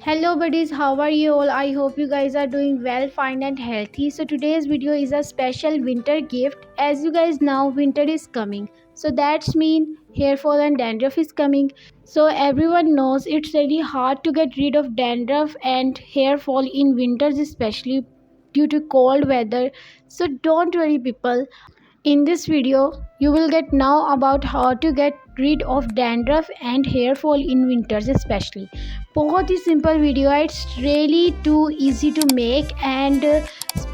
Hello buddies, how are you all? I hope you guys are doing well, fine and healthy. So today's video is a special winter gift. As you guys know, winter is coming. So that's mean hair fall and dandruff is coming. So everyone knows it's really hard to get rid of dandruff and hair fall in winters, especially due to cold weather. So don't worry people, in this video, you will get know about how to get rid of dandruff and hair fall in winters especially. बहुत ही simple video है, it's really too easy to make and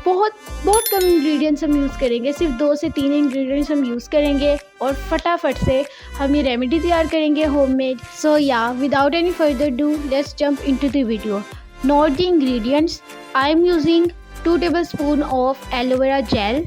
बहुत बहुत कम ingredients हम use करेंगे, सिर्फ 2 से 3 ingredients हम यूज़ करेंगे और फटाफट से हम ये रेमेडी तैयार करेंगे होममेड. सो या without any further do let's jump into the video. Note the ingredients. I am using 2 tablespoon of aloe vera gel.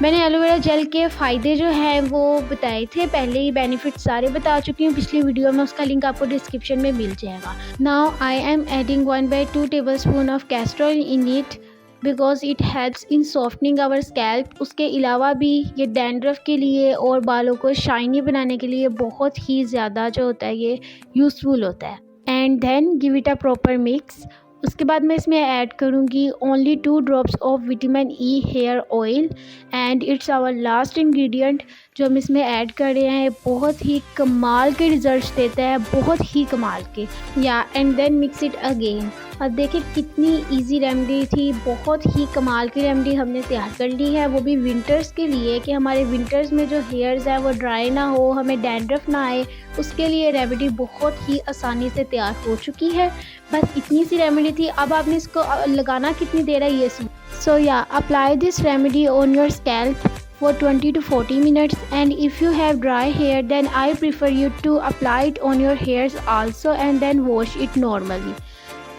मैंने एलोवेरा जेल के फ़ायदे जो हैं वो बताए थे, पहले ही बेनिफिट सारे बता चुकी हूँ पिछली वीडियो में, उसका लिंक आपको डिस्क्रिप्शन में मिल जाएगा. Now I am adding 1/2 tablespoon of castor oil in it because it helps in softening our scalp. उसके अलावा भी ये डैंड्रफ के लिए और बालों को शाइनी बनाने के लिए बहुत ही ज़्यादा जो होता है ये यूज़फुल होता है. And then give it a proper mix. उसके बाद मैं इसमें ऐड करूँगी only 2 drops of vitamin E hair oil and it's our last ingredient जो हम इसमें ऐड कर रहे हैं. बहुत ही कमाल के रिजल्ट्स देता है, बहुत ही कमाल के. या and then mix it again. अब देखिए कितनी इजी रेमेडी थी, बहुत ही कमाल की रेमेडी हमने तैयार कर ली है, वो भी विंटर्स के लिए कि हमारे विंटर्स में जो हेयर्स है वो ड्राई ना हो, हमें डैंड्रफ ना आए. उसके लिए रेमेडी बहुत ही आसानी से तैयार हो चुकी है. बस इतनी सी रेमेडी थी. अब आपने इसको लगाना कितनी देर है ये सुन. सो या apply this remedy on your scalp for 20 to 40 minutes, and if you have dry hair then I prefer you to apply it on your hairs also and then wash it normally.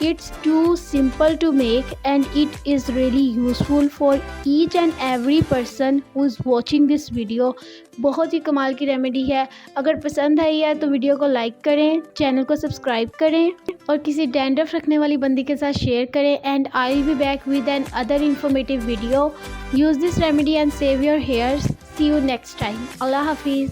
It's too simple to make and it is really useful for each and every person who is watching this video. बहुत ही कमाल की remedy है. अगर पसंद आई है तो video को like करें, चैनल को सब्सक्राइब करें और किसी डैंड्रफ रखने वाली बंदी के साथ शेयर करें. And I will be back with another informative video. Use this remedy and save your hairs. See you next time. अल्लाह हाफिज़.